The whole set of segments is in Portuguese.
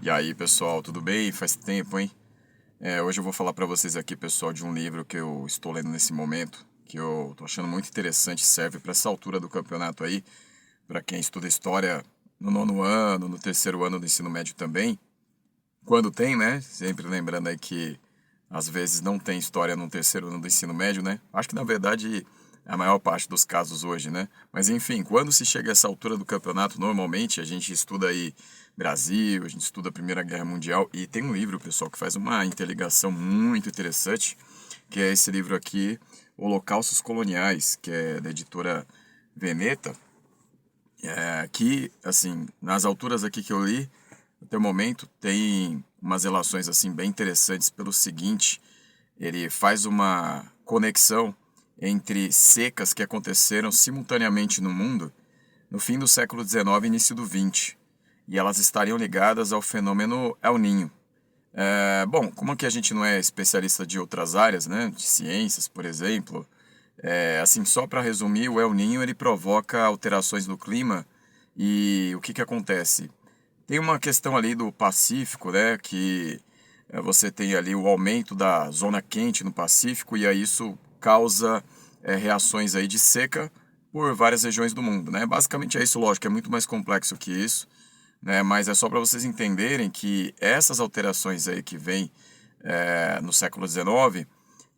E aí, pessoal, tudo bem? Faz tempo, hein? Hoje eu vou falar para vocês aqui, pessoal, de um livro que eu estou lendo nesse momento, que eu tô achando muito interessante, serve para essa altura do campeonato aí, para quem estuda história no nono ano, no terceiro ano do ensino médio também. Quando tem, né? Sempre lembrando aí que às vezes não tem história no terceiro ano do ensino médio, né? Acho que na verdade é a maior parte dos casos hoje, né? Mas enfim, quando se chega a essa altura do campeonato, normalmente a gente estuda aí Brasil, a gente estuda a Primeira Guerra Mundial e tem um livro, pessoal, que faz uma interligação muito interessante, que é esse livro aqui, Holocaustos Coloniais, que é da editora Veneta, que, assim, nas alturas aqui que eu li, até o momento, tem umas relações, assim, bem interessantes pelo seguinte, ele faz uma conexão entre secas que aconteceram simultaneamente no mundo no fim do século XIX e início do XX, e elas estariam ligadas ao fenômeno El Niño. Bom, como que a gente não é especialista de outras áreas, né, de ciências, por exemplo, assim, só para resumir, o El Niño ele provoca alterações no clima e o que acontece? Tem uma questão ali do Pacífico, né, que você tem ali o aumento da zona quente no Pacífico e aí isso causa reações aí de seca por várias regiões do mundo, né? Basicamente é isso, lógico, é muito mais complexo que isso, né? Mas é só para vocês entenderem que essas alterações aí que vêm no século XIX,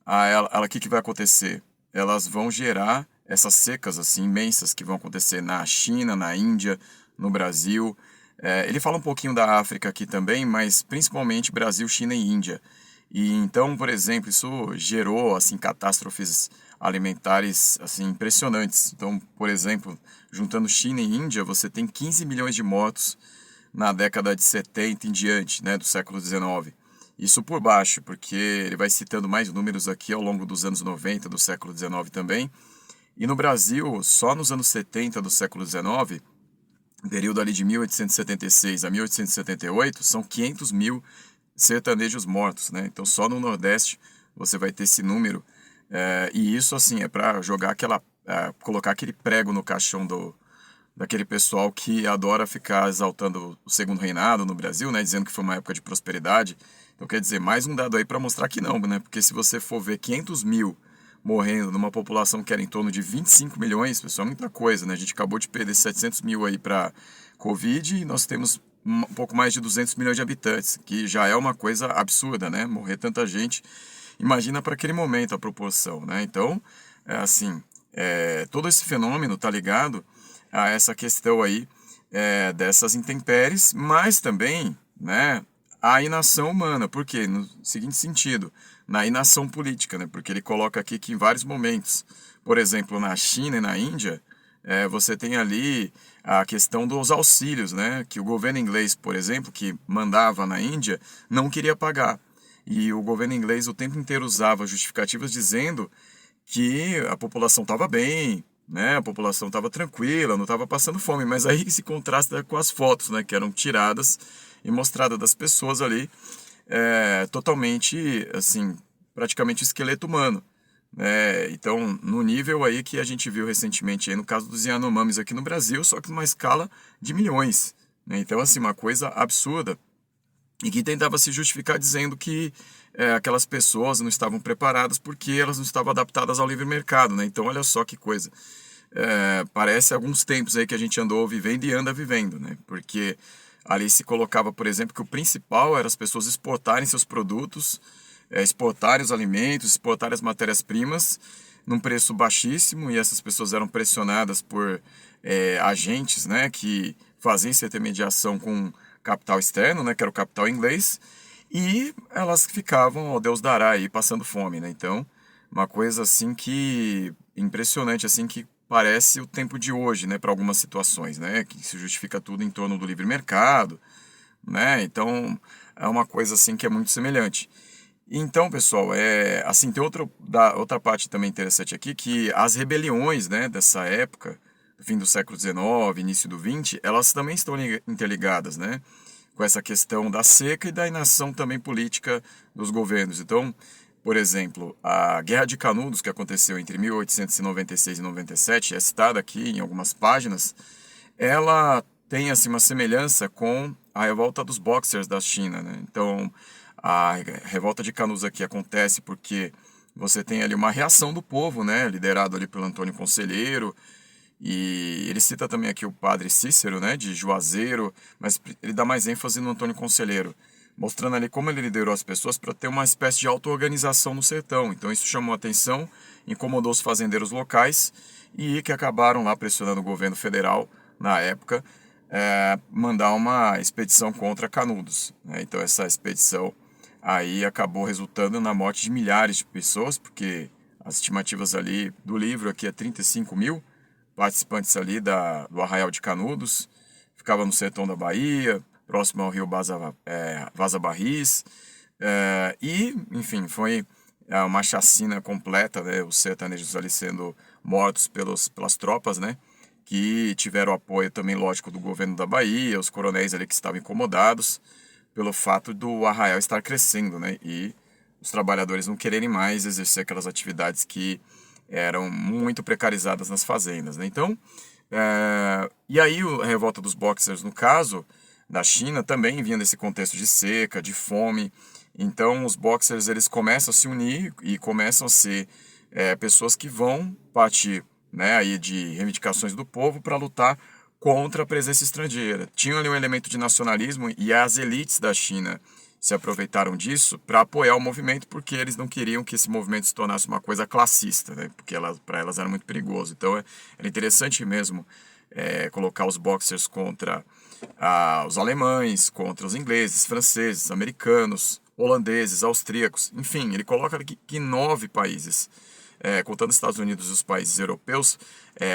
o que vai acontecer? Elas vão gerar essas secas assim imensas que vão acontecer na China, na Índia, no Brasil. Ele fala um pouquinho da África aqui também, mas principalmente Brasil, China e Índia. E então, por exemplo, isso gerou assim catástrofes alimentares assim impressionantes. Então, por exemplo, juntando China e Índia, você tem 15 milhões de mortos na década de 70 em diante, né, do século XIX. Isso por baixo, porque ele vai citando mais números aqui ao longo dos anos 90 do século XIX também. E no Brasil, só nos anos 70 do século XIX, período ali de 1876 a 1878, são 500 mil sertanejos mortos, né? Então só no Nordeste você vai ter esse número. E isso, assim, é para jogar colocar aquele prego no caixão daquele pessoal que adora ficar exaltando o segundo reinado no Brasil, né? Dizendo que foi uma época de prosperidade. Então quer dizer, mais um dado aí para mostrar que não, né? Porque se você for ver 500 mil morrendo numa população que era em torno de 25 milhões, pessoal, é muita coisa, né? A gente acabou de perder 700 mil aí para Covid e nós temos um pouco mais de 200 milhões de habitantes, que já é uma coisa absurda, né? Morrer tanta gente. Imagina para aquele momento a proporção, né? Então, assim, todo esse fenômeno está ligado a essa questão aí dessas intempéries, mas também, né, a inação humana. Por quê? No seguinte sentido, na inação política, né? Porque ele coloca aqui que em vários momentos, por exemplo, na China e na Índia, você tem ali a questão dos auxílios, né? Que o governo inglês, por exemplo, que mandava na Índia, não queria pagar. E o governo inglês o tempo inteiro usava justificativas dizendo que a população estava bem, né? A população estava tranquila, não estava passando fome. Mas aí se contrasta com as fotos, né? Que eram tiradas e mostradas das pessoas ali totalmente, assim, praticamente esqueleto humano. Então, no nível aí que a gente viu recentemente aí no caso dos Yanomamis aqui no Brasil, só que numa escala de milhões, né? Então, assim, uma coisa absurda e que tentava se justificar dizendo que aquelas pessoas não estavam preparadas porque elas não estavam adaptadas ao livre mercado, né? Então, olha só que coisa. Parece alguns tempos aí que a gente andou vivendo e anda vivendo, né? Porque ali se colocava, por exemplo, que o principal era as pessoas exportarem seus produtos, exportarem os alimentos, exportarem as matérias-primas num preço baixíssimo e essas pessoas eram pressionadas por agentes, né, que faziam essa intermediação com capital externo, né, que era o capital inglês, e elas ficavam, ó Deus dará aí, passando fome, né? Então, uma coisa assim que impressionante, assim que parece o tempo de hoje, né, para algumas situações, né, que se justifica tudo em torno do livre mercado, né? Então, é uma coisa assim que é muito semelhante. Então, pessoal, assim, tem outra parte também interessante aqui, que as rebeliões, né, dessa época, do fim do século XIX, início do XX, elas também estão interligadas, né, com essa questão da seca e da inação também política dos governos. Então, por exemplo, a Guerra de Canudos, que aconteceu entre 1896 e 97, é citada aqui em algumas páginas, ela tem assim uma semelhança com a revolta dos Boxers da China, né? Então, a revolta de Canudos aqui acontece porque você tem ali uma reação do povo, né? Liderado ali pelo Antônio Conselheiro, e ele cita também aqui o padre Cícero, né? De Juazeiro, mas ele dá mais ênfase no Antônio Conselheiro, mostrando ali como ele liderou as pessoas para ter uma espécie de auto-organização no sertão. Então isso chamou a atenção, incomodou os fazendeiros locais e que acabaram lá pressionando o governo federal, na época, mandar uma expedição contra Canudos, né? Então essa expedição aí acabou resultando na morte de milhares de pessoas, porque as estimativas ali do livro aqui é 35 mil participantes ali do Arraial de Canudos, ficava no sertão da Bahia, próximo ao rio Vaza Barris, e, enfim, foi uma chacina completa, né, os sertanejos ali sendo mortos pelas tropas, né, que tiveram apoio também, lógico, do governo da Bahia, os coronéis ali que estavam incomodados pelo fato do arraial estar crescendo, né, e os trabalhadores não quererem mais exercer aquelas atividades que eram muito precarizadas nas fazendas, né? Então, e aí a revolta dos Boxers, no caso da China, também vinha desse contexto de seca, de fome. Então, os Boxers eles começam a se unir e começam a ser pessoas que vão partir, né, aí de reivindicações do povo para lutar contra a presença estrangeira. Tinha ali um elemento de nacionalismo e as elites da China se aproveitaram disso para apoiar o movimento, porque eles não queriam que esse movimento se tornasse uma coisa classista, né? Porque para elas era muito perigoso. Então era interessante mesmo colocar os Boxers contra os alemães, contra os ingleses, franceses, americanos, holandeses, austríacos, enfim, ele coloca que 9 países, contando os Estados Unidos e os países europeus,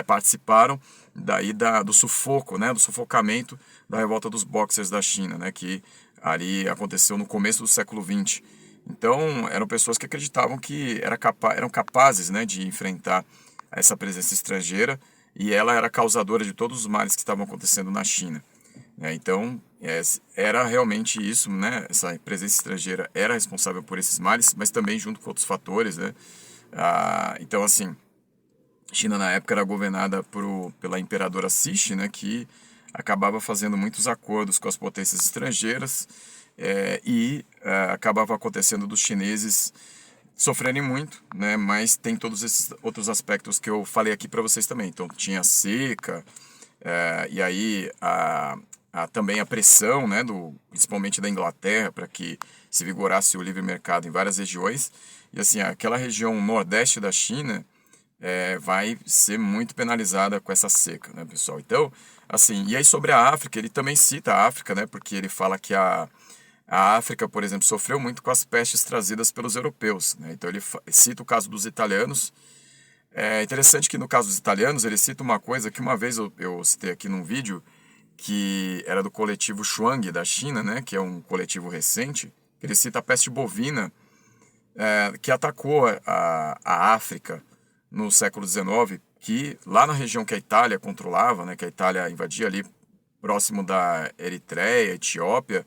participaram daí do sufoco, né, do sufocamento da revolta dos Boxers da China, né, que ali aconteceu no começo do século XX. Então, eram pessoas que acreditavam que eram capazes, né, de enfrentar essa presença estrangeira, e ela era causadora de todos os males que estavam acontecendo na China. Então, era realmente isso, né? Essa presença estrangeira era responsável por esses males, mas também junto com outros fatores, né? Então, assim, a China na época era governada pela imperadora Cixi, né? Que acabava fazendo muitos acordos com as potências estrangeiras e acabava acontecendo dos chineses sofrerem muito, né? Mas tem todos esses outros aspectos que eu falei aqui para vocês também. Então, tinha seca, e aí também a pressão, né, principalmente da Inglaterra, para que se vigorasse o livre mercado em várias regiões. E assim, aquela região nordeste da China vai ser muito penalizada com essa seca, né, pessoal? Então, assim, e aí sobre a África, ele também cita a África, né, porque ele fala que a África, por exemplo, sofreu muito com as pestes trazidas pelos europeus, né? Então ele cita o caso dos italianos. É interessante que no caso dos italianos, ele cita uma coisa que uma vez eu citei aqui num vídeo, que era do coletivo Shuang da China, né, que é um coletivo recente. Ele cita a peste bovina que atacou a África no século XIX, que lá na região que a Itália controlava, né, que a Itália invadia ali próximo da Eritreia, Etiópia,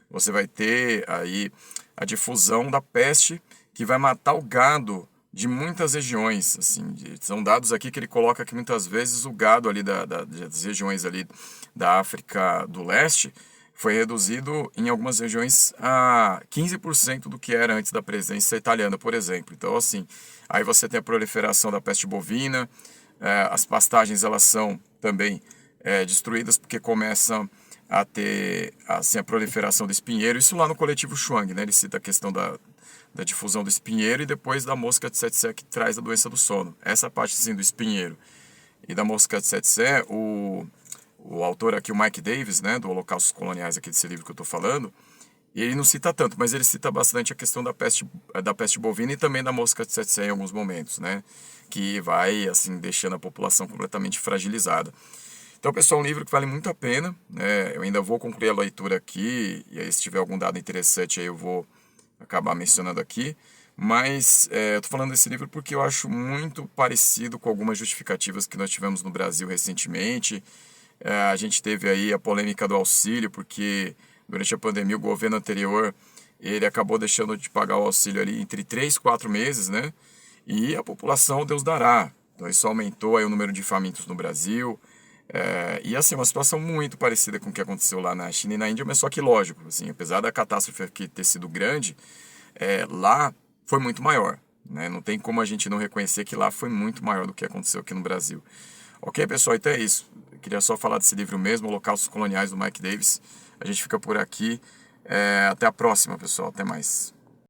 você vai ter aí a difusão da peste que vai matar o gado de muitas regiões, assim, são dados aqui que ele coloca que muitas vezes o gado ali das regiões ali da África do Leste foi reduzido em algumas regiões a 15% do que era antes da presença italiana, por exemplo. Então, assim, aí você tem a proliferação da peste bovina, as pastagens elas são também destruídas porque começam a ter assim, a proliferação do espinheiro, isso lá no coletivo Shuang, né? Ele cita a questão da difusão do espinheiro e depois da mosca de tsetse que traz a doença do sono. Essa parte sim do espinheiro e da mosca de tsetse, o autor aqui, o Mike Davis, né, do Holocaustos Coloniais, aqui desse livro que eu estou falando, ele não cita tanto, mas ele cita bastante a questão da peste bovina e também da mosca de tsetse em alguns momentos, né, que vai assim deixando a população completamente fragilizada. Então, pessoal, é um livro que vale muito a pena, né? Eu ainda vou concluir a leitura aqui, e aí se tiver algum dado interessante aí eu vou acabar mencionando aqui, mas eu estou falando desse livro porque eu acho muito parecido com algumas justificativas que nós tivemos no Brasil recentemente. A gente teve aí a polêmica do auxílio, porque durante a pandemia o governo anterior ele acabou deixando de pagar o auxílio ali entre 3 e 4 meses, né? E a população Deus dará. Então isso aumentou aí o número de famintos no Brasil. E assim, uma situação muito parecida com o que aconteceu lá na China e na Índia, mas só que lógico, assim, apesar da catástrofe aqui ter sido grande, lá foi muito maior, né? Não tem como a gente não reconhecer que lá foi muito maior do que aconteceu aqui no Brasil. Ok, pessoal? Então é isso. Eu queria só falar desse livro mesmo, Holocaustos Coloniais, do Mike Davis. A gente fica por aqui. Até a próxima, pessoal. Até mais.